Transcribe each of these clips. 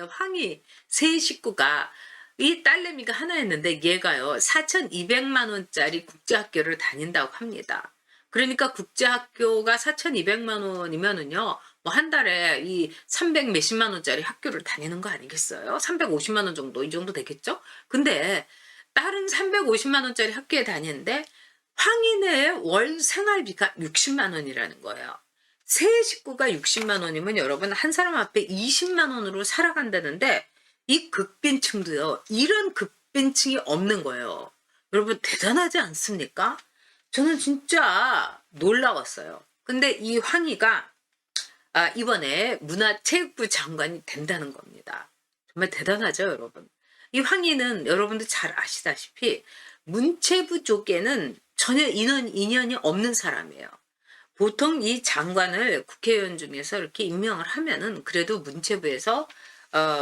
거예요. 황희 세 식구가 이 딸내미가 하나였는데 얘가요 4,200만 원짜리 국제학교를 다닌다고 합니다. 그러니까 국제학교가 4,200만 원이면은요 뭐 한 달에 이 300 몇십만 원짜리 학교를 다니는 거 아니겠어요? 350만 원 정도 이 정도 되겠죠? 근데 딸은 350만 원짜리 학교에 다니는데 황인의 월 생활비가 60만 원이라는 거예요. 세 식구가 60만 원이면 여러분 한 사람 앞에 20만 원으로 살아간다는데 이 극빈층도요. 이런 극빈층이 없는 거예요. 여러분 대단하지 않습니까? 저는 진짜 놀라웠어요. 근데 이 황희가 이번에 문화체육부 장관이 된다는 겁니다. 정말 대단하죠, 여러분. 이 황희는 여러분들 잘 아시다시피 문체부 쪽에는 전혀 인연이 없는 사람이에요. 보통 이 장관을 국회의원 중에서 이렇게 임명을 하면은 그래도 문체부에서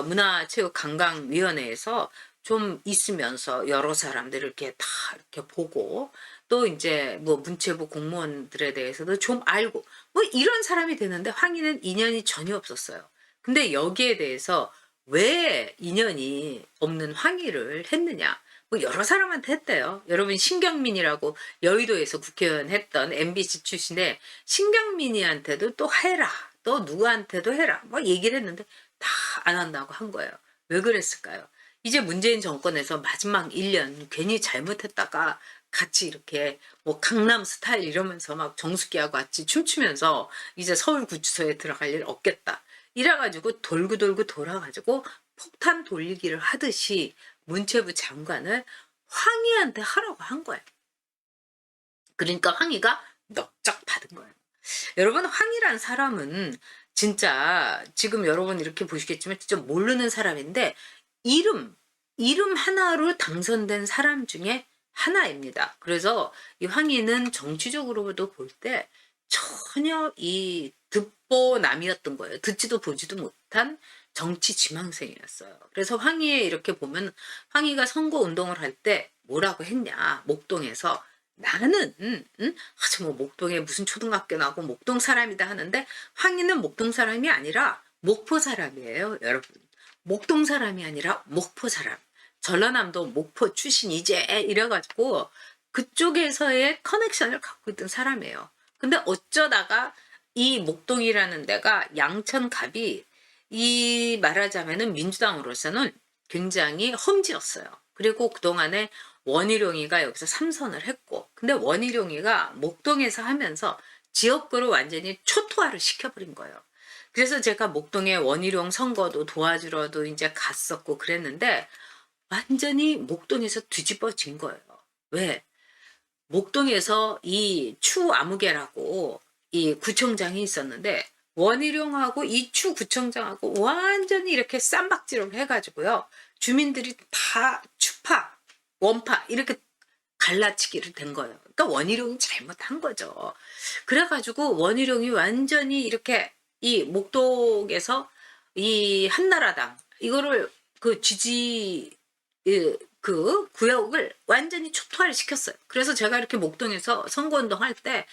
문화체육관광위원회에서 좀 있으면서 여러 사람들 이렇게 다 이렇게 보고 또 이제 뭐 문체부 공무원들에 대해서도 좀 알고 뭐 이런 사람이 되는데 황희는 인연이 전혀 없었어요. 근데 여기에 대해서 왜 인연이 없는 황희를 했느냐? 뭐 여러 사람한테 했대요. 여러분 신경민이라고 여의도에서 국회의원 했던 MBC 출신의 신경민이한테도 또 해라. 또 누구한테도 해라. 뭐 얘기를 했는데 다 안 한다고 한 거예요. 왜 그랬을까요? 이제 문재인 정권에서 마지막 1년 괜히 잘못했다가 같이 이렇게 뭐 강남 스타일 이러면서 막 정수기하고 같이 춤추면서 이제 서울구치소에 들어갈 일 없겠다. 이래가지고 돌고 돌고 돌아가지고 폭탄 돌리기를 하듯이 문체부 장관을 황희한테 하라고 한 거예요. 그러니까 황희가 넉적 받은 거예요. 여러분 황희란 사람은 진짜 지금 여러분 이렇게 보시겠지만 진짜 모르는 사람인데 이름 하나로 당선된 사람 중에 하나입니다. 그래서 이 황희는 정치적으로도 볼 때 전혀 이 듣보남이었던 거예요. 듣지도 보지도 못한 정치 지망생이었어요. 그래서 황희에 이렇게 보면 황희가 선거운동을 할 때 뭐라고 했냐. 목동에서 나는 뭐 목동에 무슨 초등학교 나고 목동 사람이다 하는데 황희는 목동 사람이 아니라 목포 사람이에요. 여러분. 목동 사람이 아니라 목포 사람. 전라남도 목포 출신이제 이래가지고 그쪽에서의 커넥션을 갖고 있던 사람이에요. 근데 어쩌다가 이 목동이라는 데가 양천갑이 이 말하자면은 민주당으로서는 굉장히 험지였어요. 그리고 그동안에 원희룡이가 여기서 삼선을 했고 근데 원희룡이가 목동에서 하면서 지역구를 완전히 초토화를 시켜버린 거예요. 그래서 제가 목동에 원희룡 선거도 도와주러도 이제 갔었고 그랬는데 완전히 목동에서 뒤집어진 거예요. 왜? 목동에서 이 추아무개라고 이 구청장이 있었는데 원희룡하고 이 추구청장하고 완전히 이렇게 쌈박질을 해가지고요. 주민들이 다 추파, 원파 이렇게 갈라치기를 된 거예요. 그러니까 원희룡이 잘못한 거죠. 그래가지고 원희룡이 완전히 이렇게 이 목동에서 이 한나라당 이거를 그 지지 그 구역을 완전히 초토화를 시켰어요. 그래서 제가 이렇게 목동에서 선거운동 할 때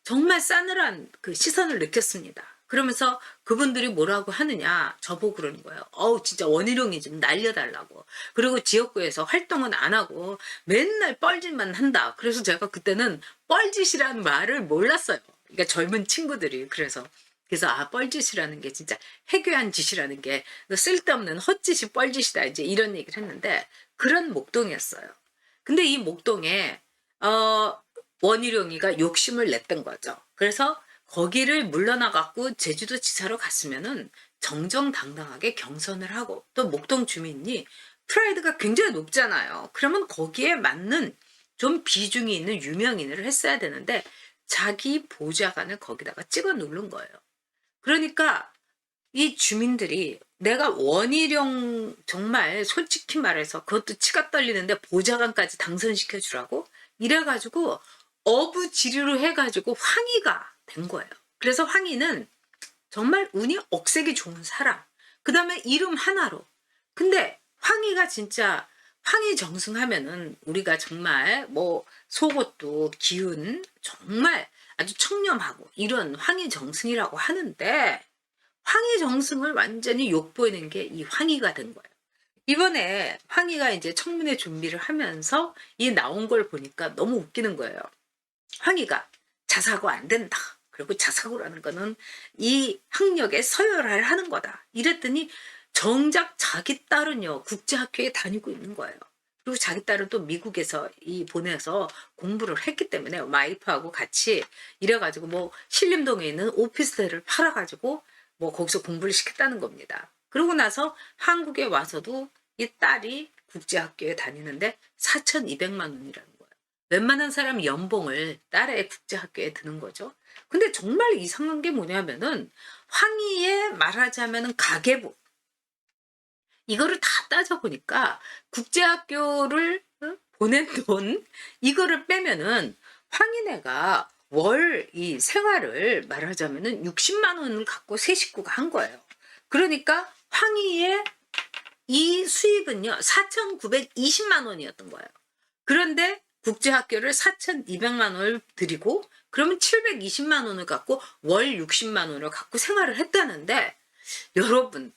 정말 싸늘한 그 시선을 느꼈습니다. 그러면서 그분들이 뭐라고 하느냐 저보고 그러는 거예요. 어우 진짜 원희룡이 좀 날려달라고. 그리고 지역구에서 활동은 안 하고 맨날 뻘짓만 한다. 그래서 제가 그때는 뻘짓이라는 말을 몰랐어요. 그러니까 젊은 친구들이 그래서 뻘짓이라는 게 진짜 해괴한 짓이라는 게 쓸데없는 헛짓이 뻘짓이다 이제 이런 얘기를 했는데 그런 목동이었어요. 근데 이 목동에 원희룡이가 욕심을 냈던 거죠. 그래서 거기를 물러나갖고 제주도 지사로 갔으면은 정정당당하게 경선을 하고 또 목동 주민이 프라이드가 굉장히 높잖아요. 그러면 거기에 맞는 좀 비중이 있는 유명인을 했어야 되는데 자기 보좌관을 거기다가 찍어 누른 거예요. 그러니까 이 주민들이 내가 원희룡 정말 솔직히 말해서 그것도 치가 떨리는데 보좌관까지 당선시켜 주라고 이래가지고 어부지리로 해가지고 황희가 된 거예요. 그래서 황희는 정말 운이 억세게 좋은 사람. 그 다음에 이름 하나로. 근데 황희가 진짜 황희정승하면은 우리가 정말 뭐 속옷도 기운 정말 아주 청렴하고 이런 황희정승이라고 하는데 황희 정승을 완전히 욕보이는 게 이 황희가 된 거예요. 이번에 황희가 이제 청문회 준비를 하면서 이 나온 걸 보니까 너무 웃기는 거예요. 황희가 자사고 안 된다. 그리고 자사고라는 거는 이 학력에 서열을 하는 거다. 이랬더니 정작 자기 딸은요, 국제학교에 다니고 있는 거예요. 그리고 자기 딸은 또 미국에서 보내서 공부를 했기 때문에 와이프하고 같이 이래가지고 뭐 신림동에 있는 오피스텔을 팔아가지고 뭐 거기서 공부를 시켰다는 겁니다. 그러고 나서 한국에 와서도 이 딸이 국제학교에 다니는데 4,200만 원이라는 거예요. 웬만한 사람 연봉을 딸의 국제학교에 드는 거죠. 근데 정말 이상한 게 뭐냐면은 황희의 말하자면은 가계부 이거를 다 따져보니까 국제학교를 보낸 돈 이거를 빼면은 황희네가 월 이 생활을 말하자면은 60만 원을 갖고 세 식구가 한 거예요. 그러니까 황희의 이 수입은요 4,920만 원이었던 거예요. 그런데 국제학교를 4,200만 원을 드리고 그러면 720만 원을 갖고 월 60만 원을 갖고 생활을 했다는데 여러분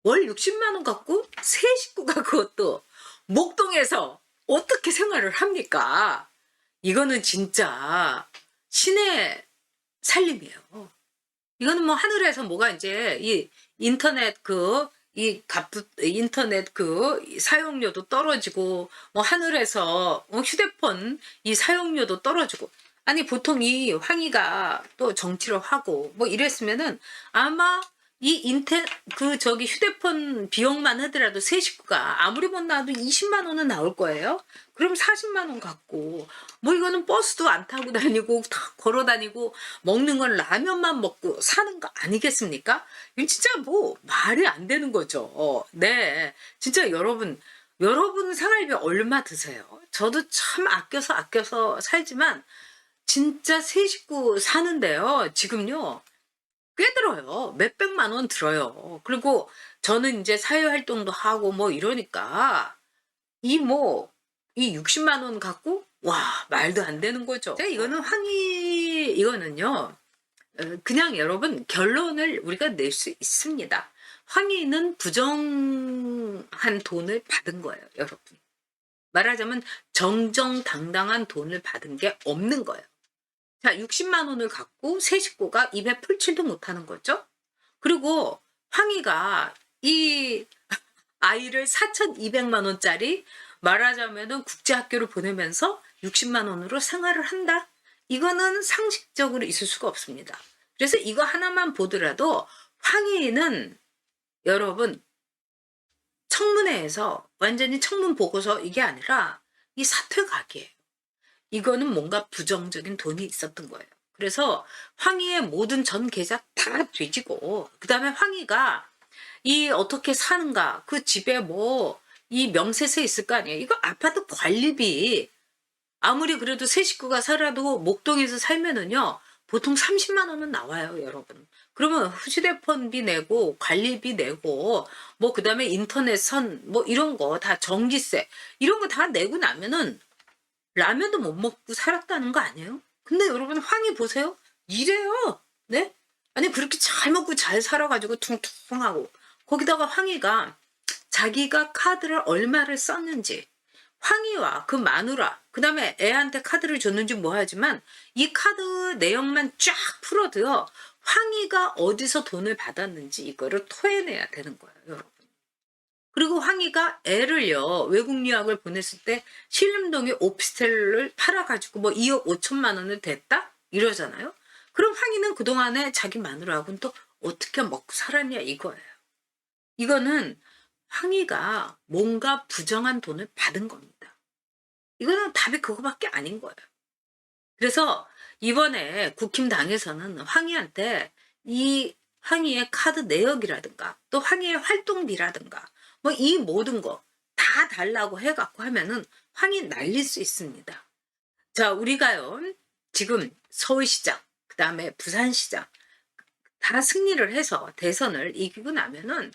월 60만 원 갖고 세 식구가 그것도 목동에서 어떻게 생활을 합니까? 이거는 진짜 신의 살림이에요. 이거는 뭐 하늘에서 뭐가 이제 이 인터넷 인터넷 사용료도 떨어지고 뭐 하늘에서 휴대폰 이 사용료도 떨어지고 아니 보통 이 황희가 또 정치를 하고 뭐 이랬으면은 아마 휴대폰 비용만 하더라도 세 식구가 아무리 못 나와도 20만 원은 나올 거예요. 그럼 40만 원 갖고 뭐 이거는 버스도 안 타고 다니고 다 걸어 다니고 먹는 건 라면만 먹고 사는 거 아니겠습니까? 이건 진짜 뭐 말이 안 되는 거죠. 네. 진짜 여러분 생활비 얼마 드세요? 저도 참 아껴서 살지만 진짜 세 식구 사는데요. 지금요. 꽤 들어요. 몇백만 원 들어요. 그리고 저는 이제 사회활동도 하고 뭐 이러니까 이 60만 원 갖고 와 말도 안 되는 거죠. 이거는 이거는요. 그냥 여러분 결론을 우리가 낼 수 있습니다. 황희는 부정한 돈을 받은 거예요, 여러분. 말하자면 정정당당한 돈을 받은 게 없는 거예요. 자, 60만 원을 갖고 세 식구가 입에 풀칠도 못하는 거죠. 그리고 황희가 이 아이를 4,200만 원짜리 말하자면은 국제학교를 보내면서 60만 원으로 생활을 한다. 이거는 상식적으로 있을 수가 없습니다. 그래서 이거 하나만 보더라도 황희는 여러분 청문회에서 완전히 청문 보고서 이게 아니라 이 사퇴각이에요. 이거는 뭔가 부정적인 돈이 있었던 거예요. 그래서 황희의 모든 전 계좌 다 뒤지고 그다음에 황희가 이 어떻게 사는가 그 집에 뭐 이 명세서 있을 거 아니에요. 이거 아파트 관리비 아무리 그래도 세 식구가 살아도 목동에서 살면은요 보통 30만 원은 나와요, 여러분. 그러면 휴대폰비 내고 관리비 내고 뭐 그다음에 인터넷 선 뭐 이런 거 다 전기세 이런 거 다 내고 나면은 라면도 못 먹고 살았다는 거 아니에요? 근데 여러분 황희 보세요. 이래요. 네? 아니 그렇게 잘 먹고 잘 살아가지고 퉁퉁하고 거기다가 황희가 자기가 카드를 얼마를 썼는지 황희와 그 마누라 그 다음에 애한테 카드를 줬는지 뭐 하지만 이 카드 내용만 쫙 풀어도요. 황희가 어디서 돈을 받았는지 이거를 토해내야 되는 거예요. 여러분. 그리고 황희가 애를요 외국 유학을 보냈을 때 신림동에 오피스텔을 팔아가지고 뭐 2억 5천만 원을 댔다 이러잖아요. 그럼 황희는 그동안에 자기 마누라하고는 또 어떻게 먹고 살았냐 이거예요. 이거는 황희가 뭔가 부정한 돈을 받은 겁니다. 이거는 답이 그거밖에 아닌 거예요. 그래서 이번에 국힘당에서는 황희한테 이 황희의 카드 내역이라든가 또 황희의 활동비라든가 뭐 이 모든 거 다 달라고 해갖고 하면은 황희 날릴 수 있습니다. 자, 우리가요 지금 서울시장 그다음에 부산시장 다 승리를 해서 대선을 이기고 나면은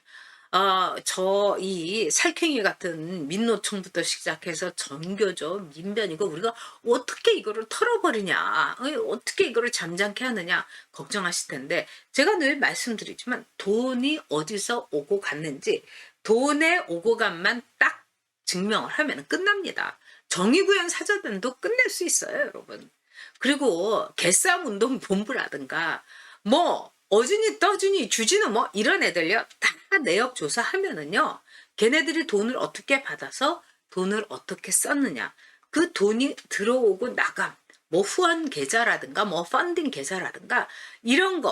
저 이 살쾡이 같은 민노총부터 시작해서 전교조, 민변이고 우리가 어떻게 이거를 털어버리냐, 어떻게 이거를 잠잠케 하느냐 걱정하실 텐데 제가 늘 말씀드리지만 돈이 어디서 오고 갔는지 돈의 오고 간만 딱 증명을 하면 끝납니다. 정의구현 사저단도 끝낼 수 있어요, 여러분. 그리고 개싸움운동 본부라든가 뭐 어준이 떠준이 주진우 뭐 이런 애들요 다 내역 조사하면은요 걔네들이 돈을 어떻게 받아서 돈을 어떻게 썼느냐 그 돈이 들어오고 나감 뭐 후원 계좌라든가 뭐 펀딩 계좌라든가 이런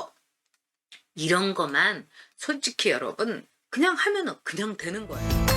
거만 솔직히 여러분 그냥 하면은 그냥 되는 거예요.